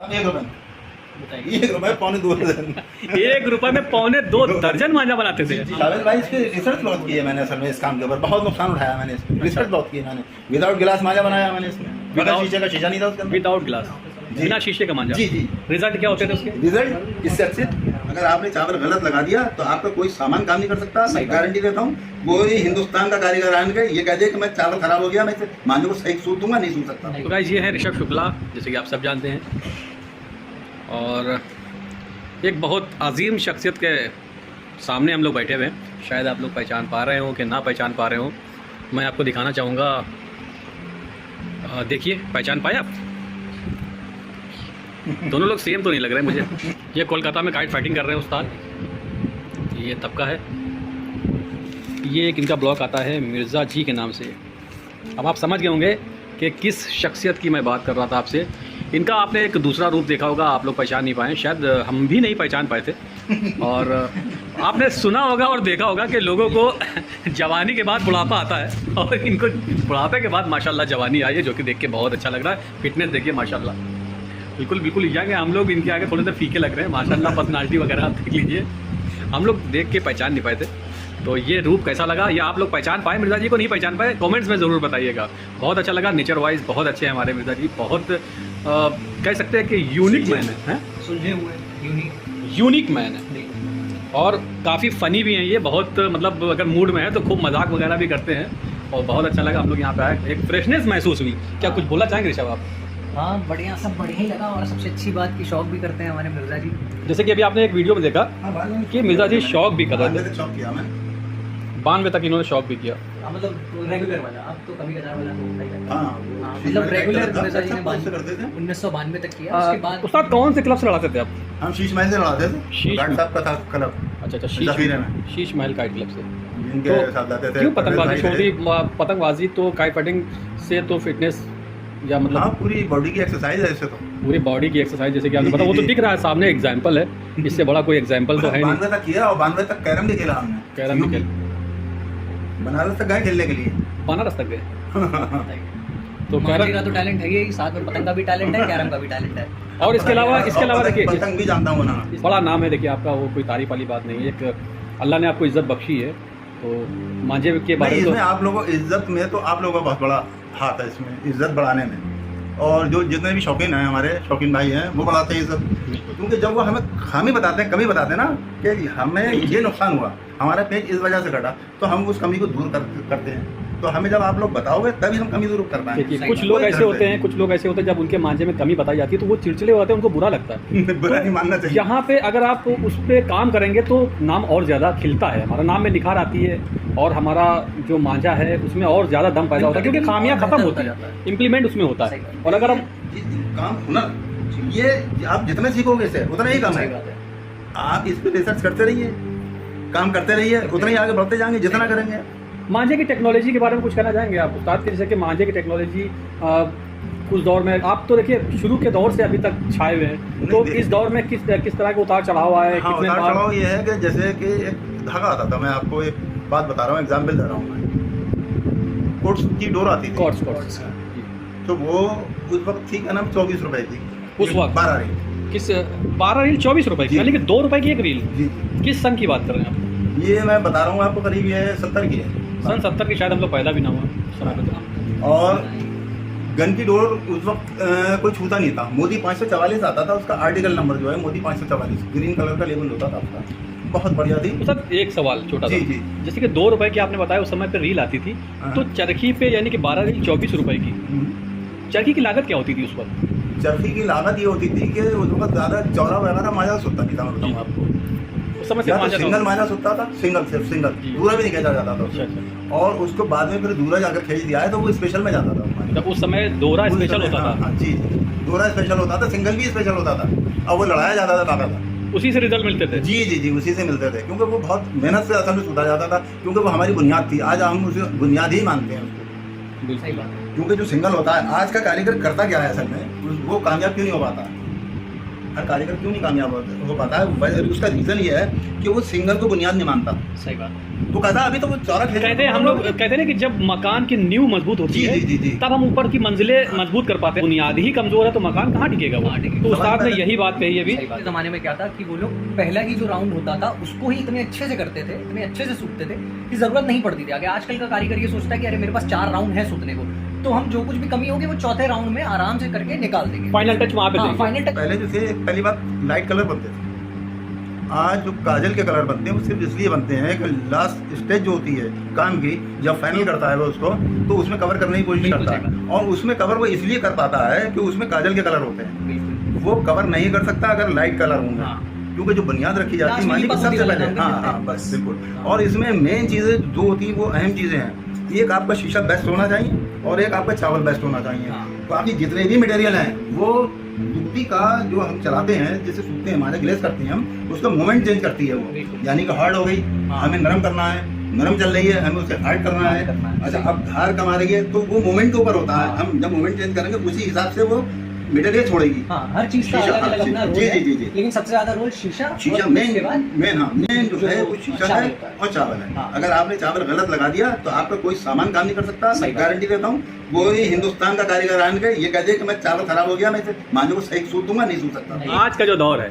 1 रुपए बताइए। 1 रुपए पौने 2 दर्जन। 1 रुपए में 2.25 दर्जन मांझा बनाते थे। जावेद भाई इस पे रिसर्च बहुत की है मैंने असल में, इस काम के ऊपर बहुत नुकसान उठाया मैंने, इस पे रिसर्च बहुत की है मैंने। विदाउट गिलास मांझा बनाया मैंने इसमें, बगैर Without- शीशे का शीशा नहीं था उसके अंदर। विदाउट ग्लास, जी। बिना शीशे का मांझा। जी जी। रिजल्ट क्या होते थे उसके? रिजल्ट इससे अच्छे, अगर आपने चावल गलत लगा दिया तो आपका कोई सामान काम नहीं कर सकता। मैं गारंटी देता हूँ, कोई हिंदुस्तान का कारीगर आने के ये कह दे कि मैं चावल खराब हो गया, मैं इसे मांझे को सही सूट दूंगा, नहीं सूट सकता। तो गाइस ये है ऋषभ शुक्ला, जैसे कि आप सब जानते हैं, और एक बहुत अजीम शख्सियत के सामने हम लोग बैठे हुए हैं। शायद आप लोग पहचान पा रहे हो कि ना पहचान पा रहे हो, मैं आपको दिखाना चाहूँगा। देखिए, पहचान पाए आप? दोनों लोग सेम तो नहीं लग रहे मुझे। ये कोलकाता में काइट फाइटिंग कर रहे हैं उस्ताद, ये तबका है। ये एक इनका ब्लॉग आता है मिर्ज़ा जी के नाम से। अब आप समझ गए होंगे कि किस शख्सियत की मैं बात कर रहा था आपसे। इनका आपने एक दूसरा रूप देखा होगा, आप लोग पहचान नहीं पाए, शायद हम भी नहीं पहचान पाए थे। और आपने सुना होगा और देखा होगा कि लोगों को जवानी के बाद बुढ़ापा आता है, और इनको बुढ़ापे के बाद माशाल्लाह जवानी आई है, जो कि देख के बहुत अच्छा लग रहा है। फिटनेस देखिए माशाल्लाह, बिल्कुल बिल्कुल यंग है। हम लोग इनके आगे थोड़े से फीके लग रहे हैं माशाल्लाह। पर्सनालिटी वगैरह आप देख लीजिए, हम लोग देख के पहचान नहीं पाए थे। तो ये रूप कैसा लगा, या आप लोग पहचान पाए मिर्ज़ा जी को, नहीं पहचान पाए, कमेंट्स में ज़रूर बताइएगा। बहुत अच्छा लगा, नेचर वाइज बहुत अच्छे हैं हमारे मिर्ज़ा जी, बहुत कह सकते हैं कि यूनिक मैन है, सुलझे हुए यूनिक मैन है, और काफ़ी फ़नी भी हैं ये। बहुत मतलब अगर मूड में है तो खूब मजाक वगैरह भी करते हैं, और बहुत अच्छा लगा हम लोग यहाँ पे आए, एक फ्रेशनेस महसूस हुई। क्या कुछ बोलना चाहेंगे ऋषभ आप? हाँ, बढ़िया, सब बढ़िया ही लगा। और सबसे अच्छी बात की शौक भी करते हैं हमारे मिर्ज़ा जी। जैसे कि अभी आपने एक वीडियो में देखा कि मिर्ज़ा जी शौक भी कर रहे थे, शौक किया मैं 92 तक इन्होंने शौक भी किया। हाँ, मतलब रेगुलर वाला, अब तो कभी कदार वाला तो होता ही रहता है। हाँ, हाँ, मतलब रेगुलर मिर्ज़ा जी ने करते थे। 1992 तक किया। उसके बाद उस्ताद कौन से क्लब से लड़ाते थे आप? हम शीश महल से लड़ाते थे, शीश डॉक्टर साहब का था क्लब, अच्छा, जखीरे में। शीश महल काइट क्लब से। इनके तो साथ जाते थे। क्यों पतंगबाजी छोड़ दी? हाँ, पतंगबाजी तो काइट फाइटिंग से तो फिटनेस, या मतलब पूरी बॉडी की एक्सरसाइज है इससे तो। पूरी बॉडी की एक्सरसाइज, जैसे कि आपने पता, वो तो दिख रहा है सामने, एग्जाम्पल है, इससे बड़ा कोई एग्जाम्पल तो है नहीं। 92 तक किया, और 92 तक कैरम भी खेला हमने। कैरम भी खेल, बनारस तक गए खेलने के लिए। बनारस तक गए तो मांझे कैरम, का तो टैलेंट है ही, साथ में पतंग का भी टैलेंट है, कैरम का भी टैलेंट है। और इसके अलावा देखिए पतंग भी जानता हूँ ना। बड़ा नाम है, देखिए आपका, वो कोई तारीफ वाली बात नहीं है। एक अल्लाह ने आपको इज्जत बख्शी है, तो मांझे के बारे नहीं, में इसमें आप लोगों इज्जत में तो आप लोगों का बहुत बड़ा हाथ है इसमें, इज्जत बढ़ाने में। और जो जितने भी शौकीन हैं, हमारे शौकीन भाई हैं, वो बढ़ाते हैं इज्जत। क्योंकि जब वो हमें खामी बताते हैं, कमी बताते हैं ना कि हमें ये नुकसान हुआ, हमारा पेज इस वजह से घटा, तो हम उस कमी को दूर करते हैं। तो हमें जब आप लोग बताओगे तभी हम कमी दूर कर पाएंगे। देखिए, कुछ लोग ऐसे होते हैं, जब उनके मांझे में कमी बताई जाती है तो वो चिड़चिड़े होते हैं, उनको बुरा लगता है। बुरा नहीं मानना चाहिए। यहाँ पे अगर आप उस पर काम करेंगे तो नाम और ज़्यादा खिलता है, हमारा नाम में निखार आती है, और हमारा जो मांझा है उसमें और ज़्यादा दम पैदा होता है, क्योंकि खामियां खत्म होती है, इम्प्लीमेंट उसमें होता है। और अगर हम काम हुनर, ये आप जितने सीखोगे इसे उतना ही काम है। आप इस पर रिसर्च करते रहिए, काम करते रहिए, उतना ही आगे बढ़ते जाएंगे जितना करेंगे। मांझे की टेक्नोलॉजी के बारे में कुछ कहना चाहेंगे आप उस्ताद के? जैसे कि मांझे की टेक्नोलॉजी उस दौर में, आप तो देखिए शुरू के दौर से अभी तक छाए हुए हैं, तो इस दौर में किस तरह का उतार चढ़ाव आया है? हाँ, कितने उतार बार चढ़ाव ये है कि जैसे कि एक धागा आता था, मैं आपको एक बात बता रहा हूँ, एग्जाम्पल दे रहा हूँ मैं। कोट्स की डोर आती थी, कॉर्ड्स तो वो उस वक्त थी क्या नाम, 24 रुपए की उस वक्त? 12 रील। किस 12 रील 24 रुपए की, जी। यानी कि 2 रुपए की एक रील? जी, किस सन की बात कर रहे हैं आप? ये मैं बता रहा हूँ आपको, करीब ये 70 की है। सन 70 की, शायद हम लोग पैदा भी ना हुआ। और गन की डोर उस वक्त कोई छूता नहीं था। मोदी 544 आता था, उसका आर्टिकल नंबर जो है मोदी 544, ग्रीन कलर का लेबल होता था उसका, बहुत बढ़िया थी। तो सर एक सवाल छोटा सा, जी जी। जैसे कि 2 रुपए की आपने बताया उस समय पे रील आती थी, तो चरखी पे यानी कि 12 रील 24 रुपए की, चरखी की लागत क्या होती थी उस वक्त? चरखी की लागत ये होती थी कि उस वक्त ज़्यादा चौड़ा वगैरह माजा सुनता नहीं था, मैं बताऊँ आपको। उस समय से या तो मांझा सिंगल माजा सुनता था, सिर्फ सिंगल, जी। दूरा भी नहीं खींचा जाता था उससे। अच्छा। और उसको बाद में फिर दूरा जाकर खींच दिया है, तो वो स्पेशल में जाता था हमारे। तब उस समय दोहरा उस स्पेशल समय, होता था। हाँ, जी, दोहरा स्पेशल होता था, सिंगल भी स्पेशल होता था, और वो लड़ाया जाता था। उसी से रिजल्ट मिलते थे। जी जी जी, उसी से मिलते थे, क्योंकि वो बहुत मेहनत से असल में सुधा जाता था, क्योंकि वो हमारी बुनियाद थी। आज हम उसे बुनियाद ही मानते हैं उसको, सही बात है। क्योंकि जो सिंगल होता है, आज का कारीगर करता क्या है असल में, वो कामयाब क्यों नहीं हो पाता? हर कारीगर क्यों नहीं कामयाब हो पाता है, उसका रीज़न ये है कि वो सिंगल को बुनियाद नहीं मानता। सही बात। तो कहता अभी तो वो चौरा कहते हैं हम लोग कहते हैं ना कि जब मकान की नींव मजबूत होती जी, है जी, जी, जी। तब हम ऊपर की मंजिलें मजबूत कर पाते हैं। बुनियाद ही कमजोर है तो मकान कहाँ टिकेगा वो। तो उस्ताद ने यही बात कही है अभी। इस जमाने में क्या था कि वो लोग पहला ही जो राउंड होता था उसको ही इतने अच्छे से करते थे, इतने अच्छे से सूखते थे कि जरूरत नहीं पड़ती थी आगे। आजकल का कारीगर ये सोचता है कि अरे मेरे पास 4 राउंड है सूखने को, तो हम जो कुछ भी कमी होगी वो चौथे राउंड में आराम से करके निकाल देंगे। फाइनल टच वहाँ पे हाँ, देंगे। Final touch. पहले जो थे पहली बात लाइट कलर बनते थे, आज जो काजल के कलर बनते हैं वो सिर्फ इसलिए बनते हैं कि लास्ट स्टेज जो होती है काम की, जब फाइनल करता है वो उसको, तो उसमें कवर करने की कोशिश बिल्कुल करता है, और उसमें कवर वो इसलिए कर पाता है कि उसमें काजल के कलर होते हैं। बिल्कुल। वो कवर नहीं कर सकता अगर लाइट कलर होंगे, हाँ। क्योंकि जो बुनियाद रखी जाती लास्ट है में मानी कि ही सबसे बात पहले, होती है, हाँ हाँ बस बिल्कुल। और इसमें मेन चीज़ें जो होती हैं वो अहम चीज़ें हैं। एक आपका शीशा बेस्ट होना चाहिए और एक आपका चावल बेस्ट होना चाहिए। हाँ। बाकी जितने भी मटेरियल हैं वो जुत्ती का जो हम चलाते हैं, जैसे सूखते हैं हमारे ग्लेस करते हैं हम, उसका मोमेंट चेंज करती है वो, बिल्कुल। यानी कि हार्ड हो गई, हाँ। हमें नरम करना है, नरम चल रही है हमें उसे हार्ड करना है। अच्छा अब धार कमा रही है तो वो मोमेंट के ऊपर होता है, हाँ। हम जब मोमेंट चेंज करेंगे उसी हिसाब से वो मटेरियल छोड़ेगी। हाँ, हर चीज का शीशा, अलग अलग अपना रोल जी, है, जी, जी, जी। लेकिन सबसे ज्यादा रोल शीशा शीशा और उसके बाद मेन हाँ मेन जो है वो शीशा चावल है होता है। और चावल है। हाँ। अगर आपने चावल गलत लगा दिया तो आपका कोई सामान काम नहीं कर सकता। सही मैं बात। गारंटी देता हूँ, वो ही हिंदुस्तान का कारीगर आन के ये कह दे कि मैं चावल खराब हो गया, मैं इसे मांझे को सही सूद दूंगा, नहीं सूद सकता। नहीं। आज का जो दौर है,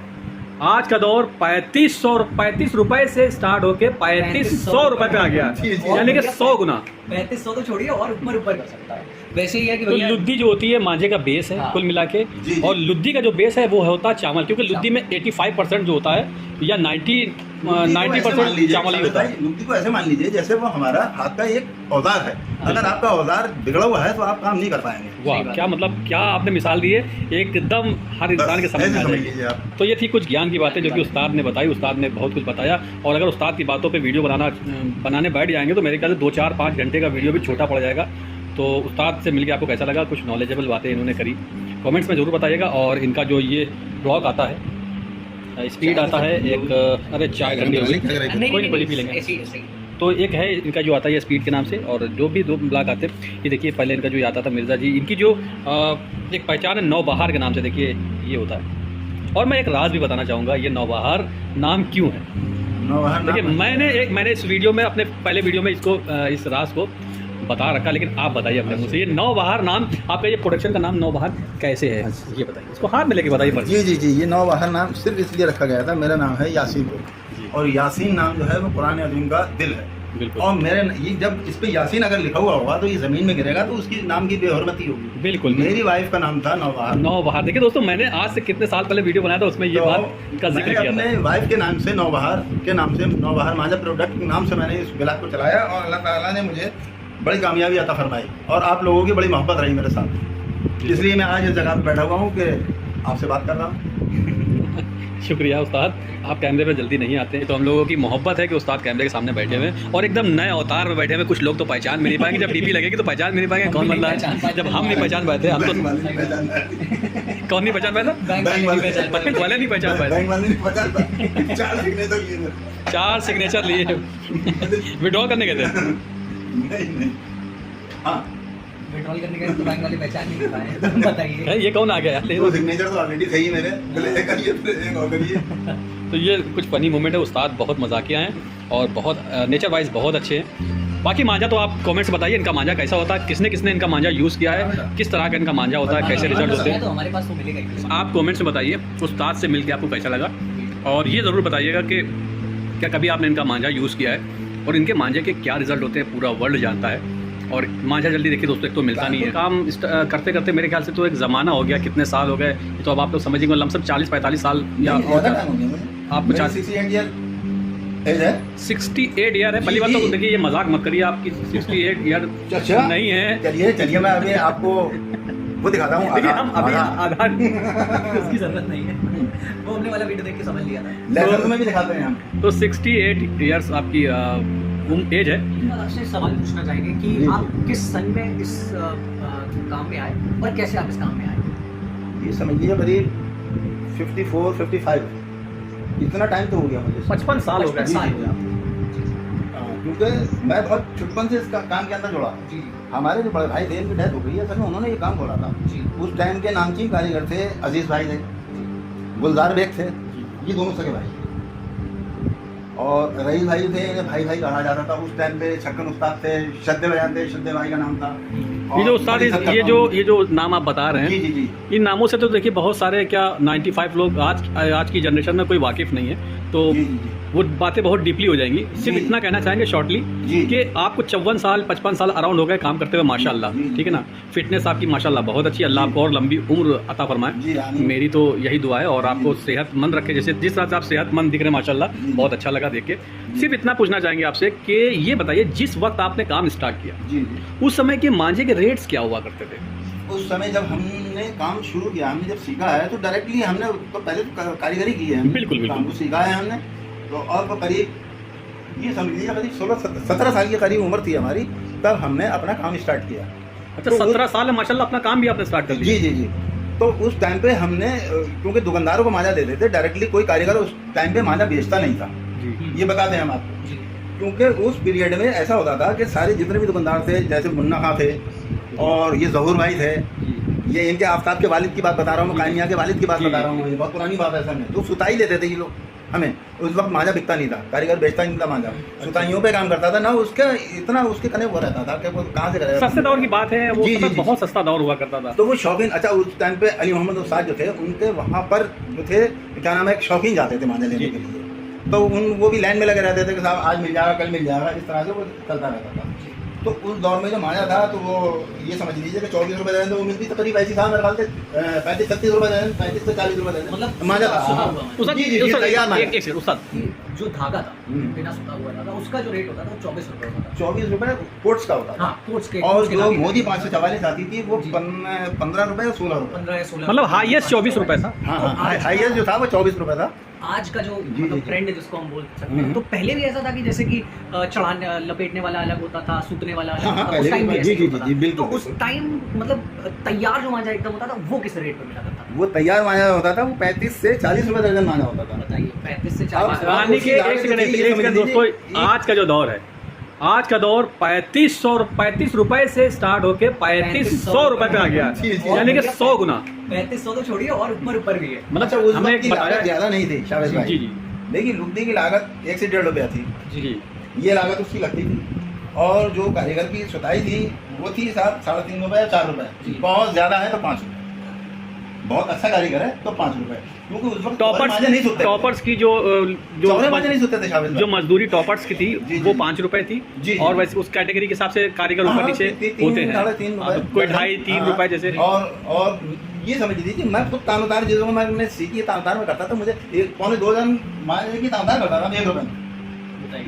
आज का दौर 35 रुपए से स्टार्ट होके 3500 रुपए पे आ गया, जी, जी। यानी कि 100 गुना। 3500 तो छोड़िए और ऊपर कर सकता है। वैसे ही है कि तो भैया लुद्दी जो होती है मांझे का बेस है हाँ। कुल मिला के, जी, जी। और लुद्दी का जो बेस है वो होता है चावल, क्योंकि लुद्दी में 85% जो होता है या 90% चावल ही होता है। लुक्ति को ऐसे मान लीजिए जैसे वो हमारा हाथ का एक औजार है। अगर आपका औजार बिगड़ा हुआ है तो आप काम नहीं कर पाएंगे। सही वाह, बात क्या है। मतलब क्या आपने मिसाल दी है, एकदम हर इंसान के समझ में आ ऐसे समझ जाएगी। लीजिए आप। तो ये थी कुछ ज्ञान की बातें जो कि उस्ताद ने बताई, उस्ताद ने बहुत कुछ बताया। और अगर उस्ताद की बातों पे वीडियो बनाने बैठ जाएंगे तो मेरे ख्याल से 2, 4, 5 घंटे का वीडियो भी छोटा पड़ जाएगा। तो उस्ताद से मिलकर आपको कैसा लगा, कुछ नॉलेजेबल बातें इन्होंने करी, कमेंट्स में ज़रूर बताइएगा। और इनका जो ये ब्लॉग आता है, स्पीड आता है एक, अरे चाय ठंडी हो गई, कोई नहीं, कोई पी लेंगे। ऐसे ही ऐसे ही। तो एक है इनका जो आता है स्पीड के नाम से, और जो भी 2 ब्लॉग आते हैं, ये देखिए पहले इनका जो ये आता था मिर्ज़ा जी, इनकी जो एक पहचान है नौबहार के नाम से, देखिए ये होता है। और मैं एक राज भी बताना चाहूँगा, ये नौबहार नाम क्यों है। नौबहार देखिए नाम है। मैंने इस वीडियो में, अपने पहले वीडियो में इसको इस राज को बता रखा, लेकिन आप बताइए अपने मुझसे, ये नौबहार नाम, आपका ये प्रोडक्शन का नाम नौबहार कैसे है, ये बताइए, इसको हाथ में लेके बताइए पर। जी जी जी, ये नौबहार नाम सिर्फ इसलिए रखा गया था, मेरा नाम है यासीन, और यासीन नाम जो है वो कुरान अज़ीम का दिल है। बिल्कुल और मेरे ये जब इस पे यासीन अगर लिखा हुआ होगा तो ये जमीन में गिरेगा तो उसकी नाम की बेहरमती होगी। बिल्कुल। मेरी वाइफ का नाम था नौबहार। नौबहार, देखिए दोस्तों, मैंने आज से कितने साल पहले वीडियो बनाया था, उसमें ये बात का जिक्र मैंने किया था। अपने वाइफ के नाम से नौबहार के नाम से, नौबहार मांझा प्रोडक्ट के नाम से मैंने इस ब्लॉग को चलाया, और अल्लाह ताला ने मुझे बड़ी कामयाबी अता फरमाई, और आप लोगों की बड़ी मोहब्बत रही मेरे साथ, इसलिए मैं आज इस जगह पे बैठा हुआ हूँ कि आपसे बात कर रहा हूँ। शुक्रिया उस्ताद, आप कैमरे पे जल्दी नहीं आते, तो हम लोगों की मोहब्बत है कि उस्ताद कैमरे के सामने बैठे हुए हैं और एकदम नए अवतार में बैठे हुए। कुछ लोग तो पहचान भी नहीं पाएंगे, जब डीपी लगेगी तो पहचान भी नहीं पाएंगे कौन बन रहा है। जब हम नहीं पहचान पाए थे, हम तो बैंक वाले नहीं पहचान पाए। कौन नहीं पहचान पाया था, बैंक वाले नहीं पहचान पाए। बैंक वाले नहीं पहचान पाए थे। बैंक वाले नहीं पहचान पाए। 4 सिग्नेचर लिए थे। 4 सिग्नेचर लिए विड्रॉ करने गए थे। नहीं हाँ, विड्रॉल करने के तो बैंक वाले पहचान नहीं पाए। तो बताइए ये कौन आ गया यार, वो सिग्नेचर तो ऑलरेडी सही मेरे, बोले एक करिए फिर एक और करिए। तो ये कुछ फनी मोमेंट है। उस्ताद बहुत मजाकिया हैं और बहुत नेचर वाइज बहुत अच्छे हैं। बाकी मांझा तो आप कमेंट्स बताइए, इनका मांझा कैसा होता है, किसने किसने इनका मांझा यूज़ किया है, किस तरह का इनका मांझा होता है, कैसे रिजल्ट होते हैं, तो हमारे पास तो मिलेगा ही। आप कमेंट्स में बताइए। उस्ताद से मिलकर आपको कैसा लगा, और ये ज़रूर बताइएगा कि क्या कभी आपने इनका मांझा यूज़ किया है और इनके मांझे के क्या रिजल्ट होते हैं, पूरा वर्ल्ड जानता है। और मांझा जल्दी देखिए दोस्तों, एक तो मिलता नहीं है। काम करते करते मेरे ख्याल से तो एक ज़माना हो गया, कितने साल हो गए, तो अब आप लोग समझिएंगे लमसम 40-45 साल या ज़्यादा टाइम हो गया मुझे। आपको 68 ईयर एज है। 68 ईयर है। पहली बात तो देखिए, ये मजाक मत करिए, आपकी 68 ईयर अच्छा नहीं है। चलिए मैं अभी आपको वो दिखाता हूँ। देखिए हम अभी आधार उसकी जरूरत नहीं है, वो हमने वाला वीडियो देख के समझ लिया था। लेसन में भी दिखाते हैं हम। तो 68 ईयर्स आपकी एज है। आपसे सवाल पूछना चाहेंगे कि आप किस सन में इस काम में आए और कैसे आप इस काम में आए। ये समझिए करीब 54-55 इतना टाइम तो हो गया मुझे। 55 साल हो गए। 55 साल हो गया। क्योंकि मैं बहुत छुटपन से इस काम के अंदर जुड़ा। जी हमारे जो बड़े भाई थे, इनकी डेथ हो गई है, असल में उन्होंने ये काम खोला था। जी उस टाइम के नामचीन कारीगर थे, अजीज भाई थे, गुलजार बेग थे, ये दोनों सगे भाई। और रईस भाई थे, इन्हें भाई भाई कहा जाता था उस टाइम पे। छक्कन उस्ताद थे, शद्दे बजाते, शद्दे भाई का नाम था। ये जो उस्ताद ये जो नाम आप बता रहे हैं, जी जी जी, इन नामों से तो देखिए बहुत सारे क्या 95 लोग आज की जनरेशन में कोई वाकिफ नहीं है, तो जी जी वो बातें बहुत डीपली हो जाएंगी। सिर्फ जी। इतना कहना चाहेंगे शॉर्टली जी। कि आपको 54 साल 55 साल अराउंड हो गए काम करते हुए माशाल्लाह, जी। ठीक है ना। फिटनेस आपकी माशाल्लाह बहुत अच्छी, अल्लाह आपको और लंबी उम्र अता जी, फरमाए, आमीन। मेरी तो यही दुआ है। और आपको जी। सेहतमंद रखे, जैसे जिस तरह से आप सेहतमंद दिख रहे हैं माशाल्लाह, जी। बहुत अच्छा लगा देख के। सिर्फ इतना पूछना चाहेंगे आपसे कि ये बताइए, जिस वक्त आपने काम स्टार्ट किया जी जी। उस समय के मांझे के रेट्स क्या हुआ करते थे? उस समय जब हमने काम शुरू किया, हमने जब सीखा है तो डायरेक्टली हमने तो पहले तो कारीगरी की है, हमने बिल्कुल, बिल्कुल। काम को सीखा है हमने। तो अब करीब ये समझ लीजिए करीब 16-17 साल की करीब उम्र थी हमारी, तब हमने अपना काम स्टार्ट किया। अच्छा, तो 17 साल में माशाल्लाह अपना काम भी आपने स्टार्ट कर लिया। जी जी जी। तो उस टाइम पे हमने क्योंकि दुकानदारों को मांझा देते थे, डायरेक्टली कोई कारीगर उस टाइम पे मांझा बेचता नहीं था, जी ये बताते हैं हम आपको। क्योंकि उस पीरियड में ऐसा होता था कि सारे जितने भी दुकानदार थे, जैसे मुन्ना खां थे और ये जहूर भाई थे, ये इनके आफ्ताब के वालिद की बात बता रहा हूँ, कायमिया के वालिद की बात जी। बता रहा हूँ, ये बहुत पुरानी बात है सर में। तो सुताई लेते थे ये लोग हमें, उस वक्त मांझा बिकता नहीं था, कारीगर बेचता नहीं था मांझा, सुताइयों पे काम करता था ना, उसका इतना उसके कने वो रहता था कि वो कहाँ से करेगा। सस्ते दौर की बात है वो, जी, जी, मतलब जी। बहुत सस्ता दौर हुआ करता था। तो वो शौकीन, अच्छा उस टाइम पे अली मोहम्मद उस्ताद जो थे, उनके वहाँ पर जो थे क्या नाम है, एक शौकीन जाते थे मांझा लेने जी। के लिए। तो वो भी लाइन में लगे रहते थे कि साहब आज मिल जाएगा, कल मिल जाएगा, इस तरह से वो चलता रहता था। तो उस दौर में जो मांझा था, तो वो ये समझ लीजिए कि 24 रुपये दे दें तो वो मिलती तकरीब ऐसी था मेरे ख्याल से 35-36 रुपये दे दें, 35 से 40 रुपये दे दें, मतलब मांझा था। सुना हाँ। हुआ है। उस्ताद, जी, जी, जी, उस्ताद, तैयार मांझा। एक सेकंड उस्ताद, जो धागा था हम्म। बिना सुता हुआ धागा, उसका जो रेट होता था वो 24 रुपये होता था। 24 रुपये कोट्स का होता था। हाँ, कोट्स के और कोट्स के जो धागे। मोदी 544 आती थी वो जी। 15 रुपये या 16 रुपये। 15 या 16 मतलब हाईएस्ट 24 रुपए था। हाँ तो हाँ, आज हाईएस्ट जो था वो 24 रुपये था। आज का जो जी, मतलब जी। ट्रेंड है जिसको हम बोल सकते हम्म। हैं, तो पहले भी ऐसा था कि जैसे कि चढ़ाने लपेटने वाला अलग होता था, सूतने वाला अलग हाँ, हाँ, होता था, पहले उस टाइम भी- भी जी, ऐसा जी, होता था। जी, बिल्कुल, तो उस बिल्कुल। टाइम मतलब तैयार जो मांझा एकदम होता था वो किस रेट पर मिला करता था? वो तैयार मांझा होता था, वो 35 से 40 रुपए दर्जन मांझा होता था। बताइए, 35 से अब- 40 यानी कि एक सेकंड दोस्तों, आज का जो दौर है, आज का दौर 35 रुपए से स्टार्ट होके 3500 रुपए पे आ गया, जी, जी। यानी कि 100 गुना। 3500 तो छोड़िए और ऊपर भी है। अच्छा, उस हमें वक्त की बताया लागत ज्यादा नहीं थी शाबाश भाई। जी जी लेकिन लुगदी की लागत 1 से 1.5 रुपया थी, जी। ये लागत उसकी लगती थी। और जो कारीगर की सुताई थी वो थी 3.5 रुपये या 4 रुपये, बहुत ज्यादा है तो 5 रुपये, बहुत अच्छा कारीगर है तो 5 रुपये, क्योंकि उस वक्त मांझे नहीं सुनते थे। टॉपर्स की चौड़े मांझे नहीं सुनते थे शाबाश जो भाई। मजदूरी टॉपर्स की थी जी, वो जी। 5 रुपए थी, जी, जी। और वैसे उस कैटेगरी के हिसाब से कारीगर ऊपर हाँ, नीचे 3 होते हैं। 3.5 हाँ, तो रुपये, कोई 2.5-3 रुपए जैसे। और ये समझ लीजिए कि मैं खुद तानुतार चीज़ों को मैंने सीखी, तानुतार में करता था, मुझे 1-2 जन मांझे की तानुतार करता था 1 रुपये,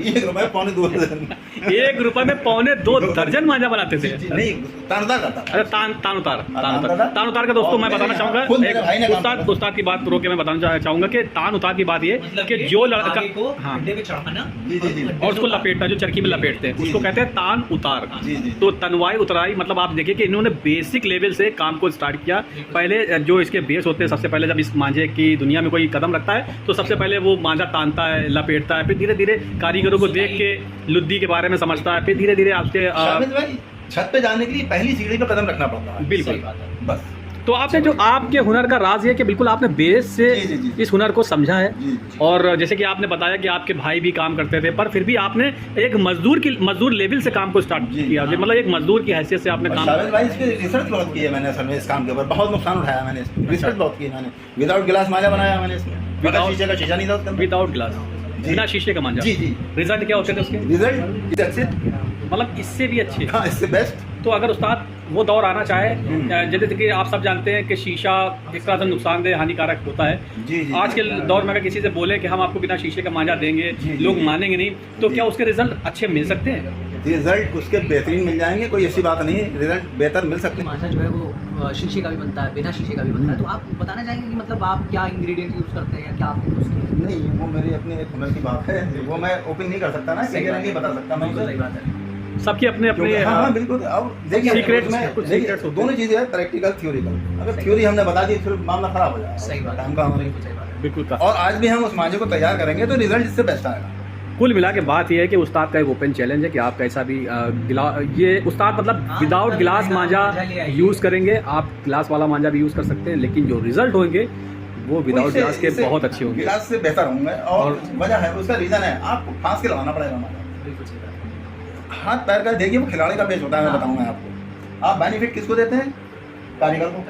1 रुपये 1-2 दर्जन। 1 रुपए में 1.25 दर्जन मांझा बनाते थे। नहीं, तानुतार करता था। अरे तानुतार तानुतार। तानुतार का दोस्तों और मैं बताना मेरे चाहूंगा, खुद मेरे भाई ने काम उस्ताद किया। उस्ताद की बात रोक के मैं बताना चाहूंगा कि तानुतार की बात ये कि जो लड़का, आगे को हाँ, गड्ढे पे चढ़ाना जी, जी, जी। और उसको लपेटना, जो चरखी में लपेटते हैं जी, उसको जी। कहते हैं तान उतार। जी, जी। तो तनवाई उतराई, मतलब आप देखिए कि इन्होंने बेसिक लेवल से काम को स्टार्ट किया। पहले जो इसके बेस होते हैं, सबसे पहले जब इस मांझे की दुनिया में कोई कदम रखता है तो सबसे पहले वो मांझा तानता है, लपेटता है, फिर धीरे धीरे कारीगरों को देख के लुद्दी के बारे में समझता है, फिर धीरे धीरे आपके शामिद भाई, छत पे जाने के लिए पहली सीढ़ी पे कदम रखना पड़ता है, बिल्कुल। सही बात है। बस। तो आपने जो आपके हुनर का राज ये कि बिल्कुल आपने बेस से जी, जी, जी। इस हुनर को समझा है। जी, और जैसे कि आपने बताया कि आपके भाई भी काम करते थे, पर फिर भी आपने एक मजदूर लेवल से काम को स्टार्ट जी, किया, हाँ। मतलब एक मजदूर की हैसियत से आपने और काम शामिद भाई, इसकी रिसर्च बहुत की है मैंने असल में, इस काम के ऊपर बहुत नुकसान उठाया मैंने, रिसर्च बहुत की है मैंने। विदाउट गिलास मांझा बनाया मैंने इसमें, बगैर Without- शीशे का शीशा नहीं था उसके अंदर। विदाउट ग्लास, बिना शीशे का मांझा। जी, जी। रिजल्ट क्या होते थे उसके? रिजल्ट अच्छे, मतलब इससे भी अच्छे। हाँ, इससे बेस्ट। तो अगर उस्ताद वो दौर आना चाहे, जैसे कि आप सब जानते हैं कि शीशा एक तरह से नुकसानदेह हानिकारक होता है। जी, जी। आज के दौर में अगर किसी से बोले कि हम आपको बिना शीशे का मांझा देंगे, जी, जी। लोग मानेंगे नहीं, तो जी। क्या उसके रिजल्ट अच्छे मिल सकते हैं? रिजल्ट उसके बेहतरीन मिल जाएंगे, कोई ऐसी बात नहीं है, रिजल्ट बेहतर मिल सकते हैं। मांझा जो है वो शीशे का भी बनता है, बिना शीशे का भी बनता है। तो आप बताना चाहेंगे कि मतलब आप क्या इंग्रेडिएंट यूज करते हैं या क्या आपने यूज किया है? नहीं, वो मेरी अपनी एक हुनर की बात है, वो मैं ओपन नहीं कर सकता ना, सही क्लियर बात नहीं है। बता सकता मैं बिल्कुल उसे। सही बात है। सबके अपने अपने क्योंकि- हाँ, हाँ, बिल्कुल। अब देखिए, Secrets, उसमें- कुछ देखिए, secrets होते हैं। दोनों चीजें हैं, प्रैक्टिकल थ्योरिकल। अगर थ्योरी हमने बता दी फिर मामला खराब हो जाएगा, सही बात है। टाइम का हमारे। बिल्कुल सही बात है। बिल्कुल का। और आज भी हम उस मांझे को तैयार करेंगे तो रिजल्ट इससे बेस्ट आएगा। कुल मिला के बात यह है कि उस्ताद का एक ओपन चैलेंज है कि आप कैसा भी ये उस्ताद मतलब हाँ, विदाउट गिलास मांझा मांझा ले आइए। यूज़ करेंगे, आप गिलास वाला मांझा भी यूज़ कर सकते हैं, लेकिन जो रिजल्ट होंगे वो विदाउट गिलास के बहुत अच्छे होंगे। गिलास से बेहतर होंगे और और- वजह है, उसका रीज़न है, आपको फांस के लगाना पड़ेगा हमारा। बिल्कुल सही बात है। हाथ पैर का देखिए, वो खिलाड़ी का बेच होता है, मैं हाँ। बताऊंगा आपको। आप बेनिफिट किसको देते हैं? कारीगर को।